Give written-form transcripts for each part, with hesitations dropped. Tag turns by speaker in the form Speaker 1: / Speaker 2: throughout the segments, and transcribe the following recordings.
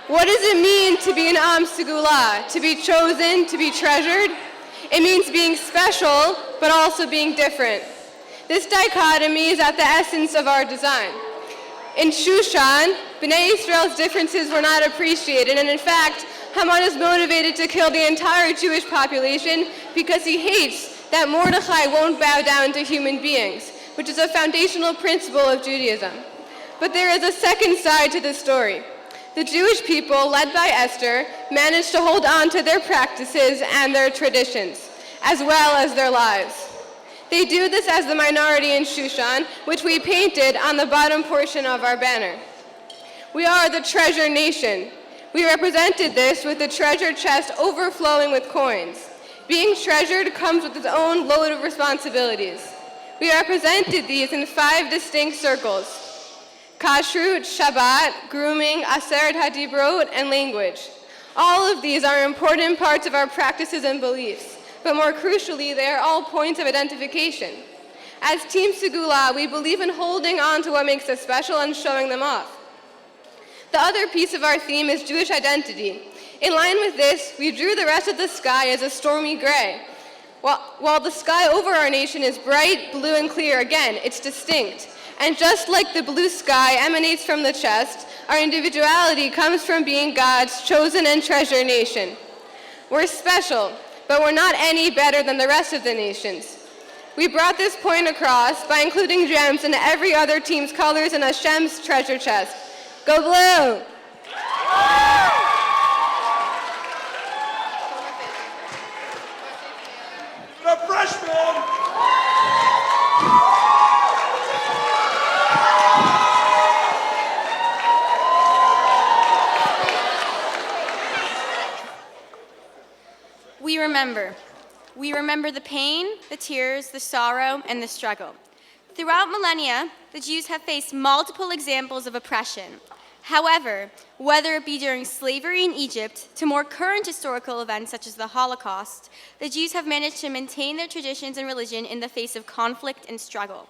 Speaker 1: What does it mean to be an Am Segula, to be chosen, to be treasured? It means being special, but also being different. This dichotomy is at the essence of our design. In Shushan, Bnei Israel's differences were not appreciated, and in fact, Haman is motivated to kill the entire Jewish population because he hates that Mordechai won't bow down to human beings, which is a foundational principle of Judaism. But there is a second side to this story. The Jewish people, led by Esther, managed to hold on to their practices and their traditions, as well as their lives. They do this as the minority in Shushan, which we painted on the bottom portion of our banner. We are the treasure nation. We represented this with the treasure chest overflowing with coins. Being treasured comes with its own load of responsibilities. We represented these in 5 distinct circles: Kashrut, Shabbat, grooming, Aseret HaDibrot, and language. All of these are important parts of our practices and beliefs, but more crucially, they are all points of identification. As Team Segula, we believe in holding on to what makes us special and showing them off. The other piece of our theme is Jewish identity. In line with this, we drew the rest of the sky as a stormy gray. While the sky over our nation is bright, blue, and clear, again, it's distinct. And just like the blue sky emanates from the chest, our individuality comes from being God's chosen and treasured nation. We're special, but we're not any better than the rest of the nations. We brought this point across by including gems in every other team's colors in Hashem's treasure chest. Go blue!
Speaker 2: The freshman!
Speaker 3: We remember. We remember the pain, the tears, the sorrow, and the struggle. Throughout millennia, the Jews have faced multiple examples of oppression. However, whether it be during slavery in Egypt to more current historical events such as the Holocaust, the Jews have managed to maintain their traditions and religion in the face of conflict and struggle.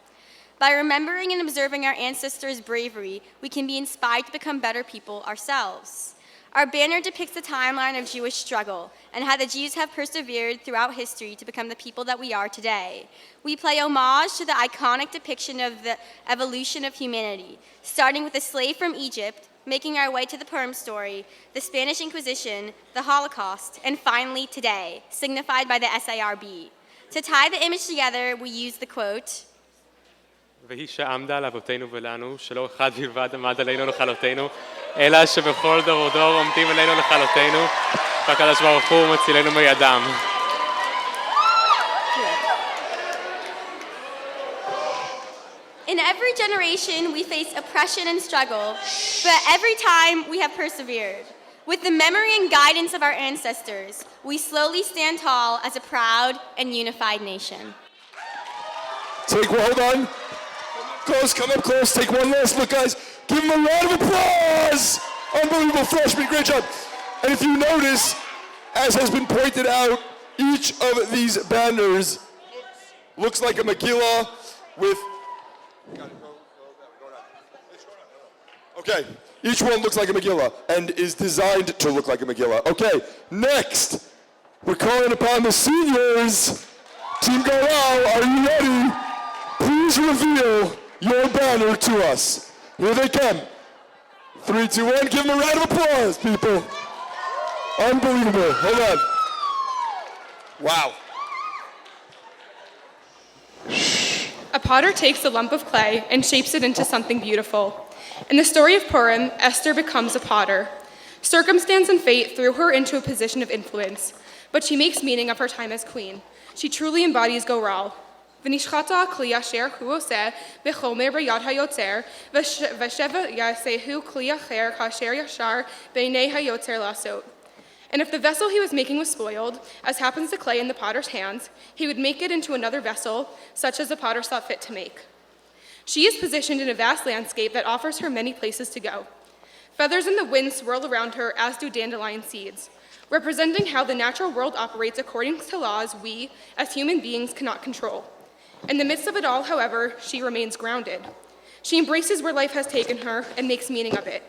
Speaker 3: By remembering and observing our ancestors' bravery, we can be inspired to become better people ourselves. Our banner depicts the timeline of Jewish struggle and how the Jews have persevered throughout history to become the people that we are today. We pay homage to the iconic depiction of the evolution of humanity, starting with the slave from Egypt, making our way to the Purim story, the Spanish Inquisition, the Holocaust, and finally today, signified by the SIRB. To tie the image together, we use the quote,
Speaker 4: והיא שעמדה לאבותינו ולנו, שלא אחד בלבד עמד עלינו לכלותנו, אלא שבכל דור ודור עומדים עלינו לכלותנו, והקדוש ברוך הוא מצילנו מידם.
Speaker 3: In every generation, we face oppression and struggle, but every time we have persevered. With the memory and guidance of our ancestors, we slowly stand tall as a proud and unified nation.
Speaker 2: Hold on. Close, come up close, take one last look, guys. Give them a round of applause! Unbelievable freshman, great job. And if you notice, as has been pointed out, each of these banners looks like a Megillah with... Okay, each one looks like a Megillah and is designed to look like a Megillah. Okay, next, we're calling upon the seniors. Team Goral, are you ready? Please reveal your banner to us. Here they come. 3, 2, 1. Give them a round of applause, people. Unbelievable. Hold on. Wow.
Speaker 5: A potter takes a lump of clay and shapes it into something beautiful. In the story of Purim, Esther becomes a potter. Circumstance and fate threw her into a position of influence, but she makes meaning of her time as queen. She truly embodies Goral. ונשחטה הכלי אשר הוא עושה בחומר ביד היוצר, ושבע יעשהו כלי אחר כאשר ישר בעיני היוצר לעשות. And if the vessel he was making was spoiled, as happens to clay in the potter's hands, he would make it into another vessel, such as the potter saw fit to make. She is positioned in a vast landscape that offers her many places to go. Feathers in the wind swirl around her, as do dandelion seeds, representing how the natural world operates according to laws we, as human beings, cannot control. In the midst of it all, however, she remains grounded. She embraces where life has taken her and makes meaning of it.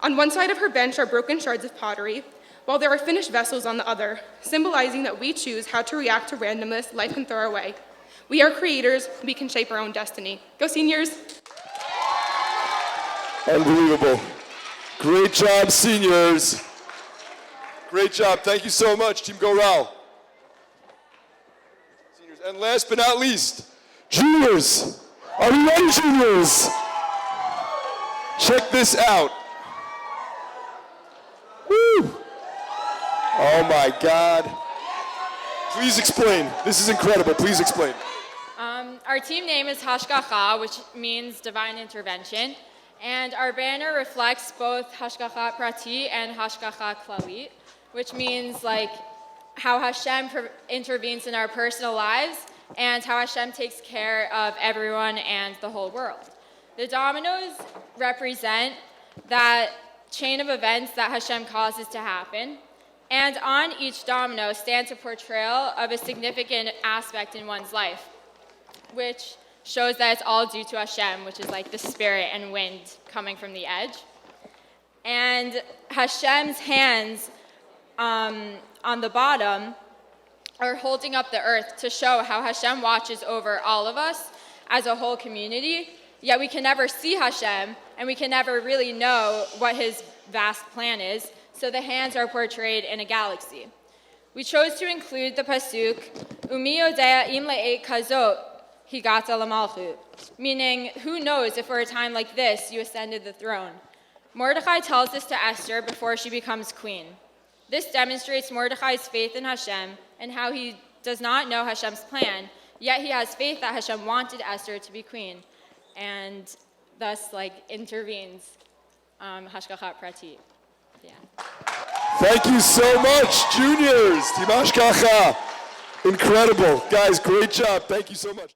Speaker 5: On one side of her bench are broken shards of pottery, while there are finished vessels on the other, symbolizing that we choose how to react to randomness life can throw our way. We are creators, we can shape our own destiny. Go seniors!
Speaker 2: Unbelievable. Great job, seniors. Great job. Thank you so much, Team Go Rao. Seniors. And last but not least, juniors. Are you ready, juniors? Check this out. Woo! Oh my God. Please explain. This is incredible. Please explain.
Speaker 6: Our team name is Hashgacha, which means divine intervention, and our banner reflects both Hashgacha Prati and Hashgacha Klalit, which means like how Hashem intervenes in our personal lives and how Hashem takes care of everyone and the whole world. The dominoes represent that chain of events that Hashem causes to happen, and on each domino stands a portrayal of a significant aspect in one's life, which shows that it's all due to Hashem, which is like the spirit and wind coming from the edge. And Hashem's hands on the bottom are holding up the earth to show how Hashem watches over all of us as a whole community, yet we can never see Hashem, and we can never really know what his vast plan is, so the hands are portrayed in a galaxy. We chose to include the pasuk, Umi yodea im le'et kazot higata lamalchut, meaning, who knows if for a time like this you ascended the throne. Mordechai tells this to Esther before she becomes queen. This demonstrates Mordechai's faith in Hashem and how he does not know Hashem's plan, yet he has faith that Hashem wanted Esther to be queen, and thus intervenes Hashgachat Prati. Yeah.
Speaker 2: Thank you so much, juniors. Team Hashgacha. Incredible. Guys, great job. Thank you so much.